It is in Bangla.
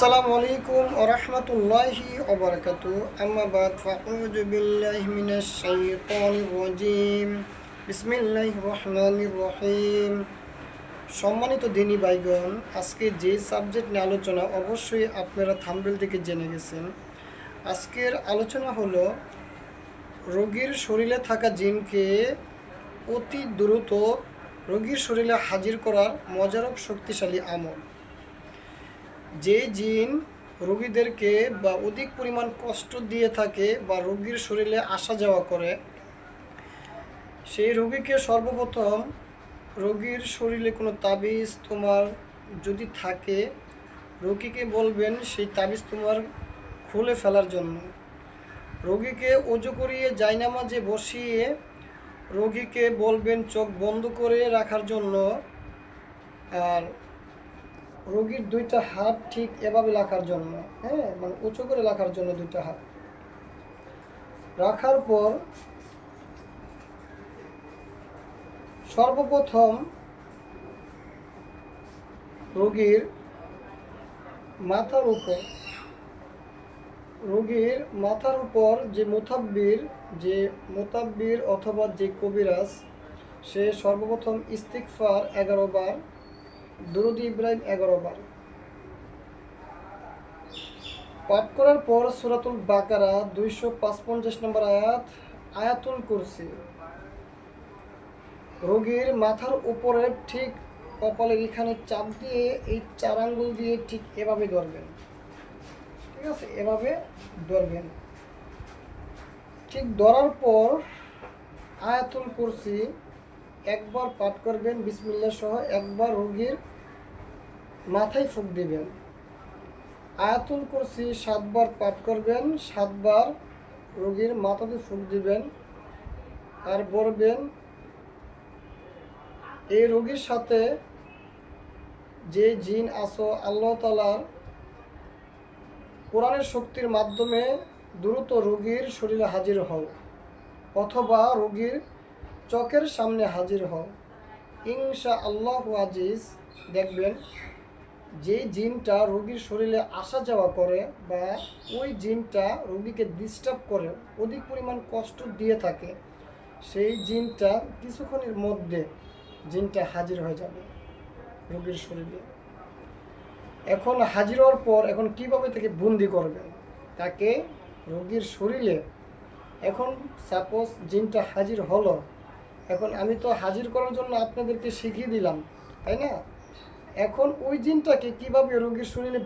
আসসালামু আলাইকুম ওয়া রাহমাতুল্লাহি ওয়া বারাকাতুহু আম্মা বাদ ফাউযু বিল্লাহি মিনাশ শাইতানির রাজীম বিসমিল্লাহির রহমানির রহিম। সম্মানিত দিনী ভাইগণ, আজকে যে সাবজেক্ট নিয়ে আলোচনা অবশ্যই আপনারা থাম্বনেল থেকে জেনে গেছেন। আজকের আলোচনা হলো রোগীর শরীরে থাকা জিনকে অতি দ্রুত রোগীর শরীরে হাজির করার মজারক শক্তিশালী আমল। যে জিন রোগীদেরকে বা অধিক পরিমাণ কষ্ট দিয়ে থাকে বা রোগীর শরীরে আসা যাওয়া করে, সেই রোগীকে সর্বপ্রথম রোগীর শরীরে কোনো তাবিজ তোমার যদি থাকে, রোগীকে বলবেন সেই তাবিজ তোমার খুলে ফেলার জন্য। রোগীকে ওযু করিয়ে জায়নামাজে বসিয়ে রোগীকে বলবেন চোখ বন্ধ করে রাখার জন্য, আর রোগীর দুইটা হাত ঠিক এভাবে রাখার জন্য, মানে উঁচু করে রাখার জন্য দুইটা হাত রাখার পর সর্বপ্রথম রোগীর মাথার উপর যে মোতাব্বির অথবা যে কবিরাজ, সে সর্বপ্রথম ইস্তিগফার 11 বার, দুরূদ ইব্রাহিম 11 বার পাঠ করার পর সূরাতুল বাকারা 255 নম্বর আয়াতুল কুরসি রোগীর মাথার উপরে ঠিক কপালের এখানে চাপ দিয়ে এই 4 আঙ্গুল দিয়ে ঠিক এভাবে ধরবেন। ঠিক আছে, এভাবে ধরবেন। ঠিক ধরার পর আয়াতুল কুরসি একবার পাঠ করবেন বিসমিল্লাহ সহ, একবার রোগীর মাথায় ফুঁক দিবেন। আয়াতুল কুরসি 7 বার পাঠ করবেন, 7 বার রোগীর মাথাতে ফুঁক দিবেন আর বলবেন, এই রোগীর সাথে যে জিন আসো, আল্লাহ তাআলার কোরআনের শক্তির মাধ্যমে দ্রুত রোগীর শরীরে হাজির হও, অথবা রোগীর চোখের সামনে হাজির হও, ইনশাআল্লাহু আজিজ। দেখবেন যে জিনটা রোগীর শরীরে আসা যাওয়া করে বা ওই জিনটা রোগীকে ডিস্টার্ব করে, অধিক পরিমাণ কষ্ট দিয়ে থাকে, সেই জিনটা কিছুক্ষণের মধ্যে জিনটা হাজির হয়ে যাবে রোগীর শরীরে। এখন হাজির হওয়ার পর এখন কীভাবে তাকে বন্দি করবেন, তাকে রোগীর শরীরে, এখন সাপোজ জিনটা হাজির হলো, এখন আমি তো হাজির করার জন্য আপনাদেরকে শিখিয়ে দিলাম, তাই না? এখন ওই জিনটাকে কীভাবে রোগীর শরীরে